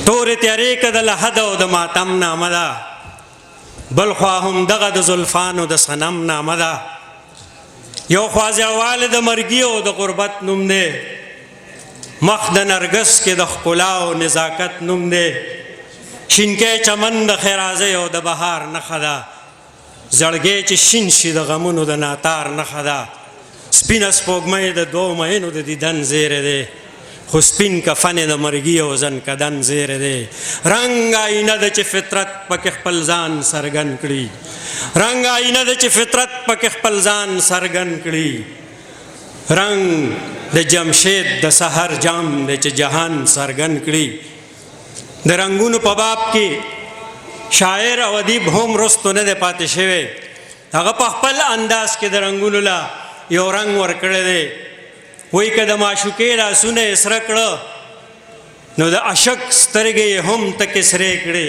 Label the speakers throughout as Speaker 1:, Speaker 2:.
Speaker 1: تورې تیارې که د لحد او د ماتم نامه ده، بل خوا هم دغه د زلفانو د صنم نامه ده. یو خوا زیړوالی د مرګي او د غربت نوم دی، مخ د نرګس کې د ښکلا او نزاکت نوم دی. شینکی چمن د ښېرازۍ او د بهار نښه ده، زړګی چې شین شي د غمونو د ناتار نښه ده. سپینه سپوږمۍ د دوو مینو د دیدن زیری دی، خو سپین کفن د مرګي او زنکدن زیری دی. رنګ آینه ده چې فطرت پکې خپل ځان څرګند کړي، رنګ آینه ده چې فطرت پکې خپل ځان څرګند کړي. رنګ د جمشید د سحر جام دی چې جهان څرګند کړي. د رنګونو په باب کې شاعر او ادیب هم رستو نه دی پاتې شوی. هغه په خپل انداز کې د رنګونو لا یو رنګ ورکړی دی. وایي که د معشوقې لاسونه یې سره کړه، نو د عشق سترګې یې هم تکې سرې کړې.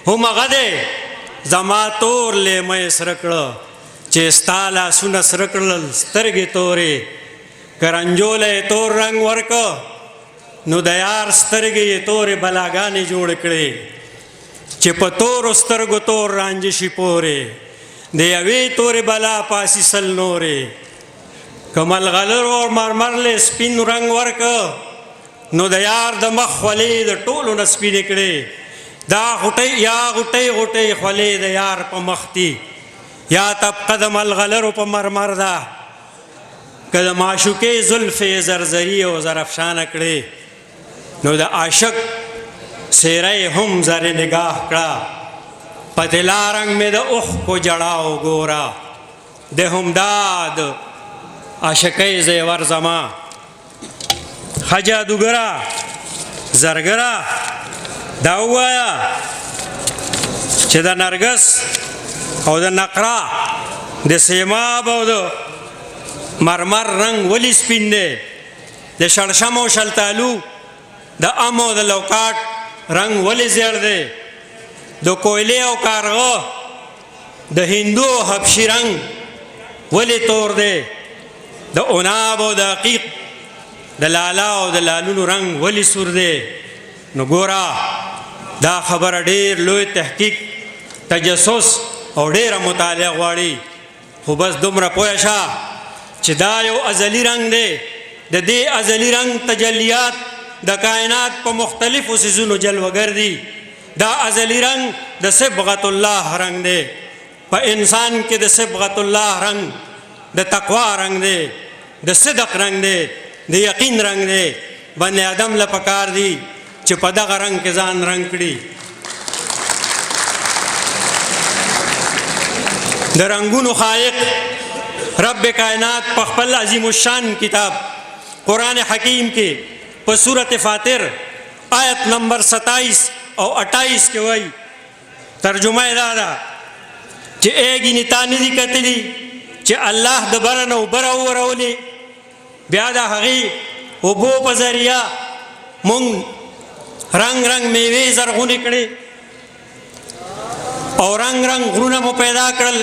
Speaker 1: هم هغه دی زما تور لیمه یې سره کړه، چې ستا لاسونه سره کړل سترګې تورې. که رنجوله یې تور رنګ ورکه، نو د یار سترګې یې تورې بلاګانې جوړې کړې. چې په تورو سترګو تور رانجه شي پورې، د یوې تورې بلا پاسي سل نورې. که ملغلرو او مرمرلې سپین رنګ ورکه، نو د یار د مخ خولې د ټولو نه سپینې کړې. دا غوټۍ یا غوټۍ غوټۍ خولې د یار په مخ دي، یا طبقه د ملغلرو په مرمر ده. که د معشوقې زلفې زرزري او زرافشانه کړې، نو د عاشق څېره هم زر نگاه کړه. په طلا رنګ مې د اوښکو جړاو ګوره، د همداد عاشقۍ زیور زما. ښه جادوګره زرګره دا ووایه چې د نرګس او د نقره د سیماب او د مرمر رنګ ولې سپین دی؟ د شړشم او شلتالو د ام او د لوکاټ رنګ ولې زیړ دی؟ د کویلې او کارغه د هندو او حبشي رنګ ولې تور دی؟ د عناب او د عقیق د لالا او د لالونو رنګ ولې سور دی؟ نو ګوره دا خبره ډېر لوی تحقیق، تجسس او ډېره مطالعه غواړي. خو بس دومره پوه شه چې دا یو ازلي رنګ دی. د دې ازلي رنګ تجلیات د کائنات په مختلفو څیزونو جلوه‌گر دي. دا ازلي رنګ د صبغت الله رنګ دی. په انسان کې د صبغت الله رنګ د تقوا رنګ دی، د صدق رنګ دی، د یقین رنګ دی. بني آدم له پکار دی چې په دغه رنګ کې ځان رنګ کړي. د رنګونو خالق رب کائنات په خپل عظیم الشان کتاب قرآن حکیم کې په سورت فاتر آیت نمبر 27 او 28 کې وایي، ترجمه یې دا ده چې ایګینې تا نه دي کتلي چې الله د بره نه اوبه راورولې، بیا د هغې اوبو په ذریعه مونږ رنګ رنګ میوې زرغونې کړې او رنګ رنګ غرونه مو پیدا کړل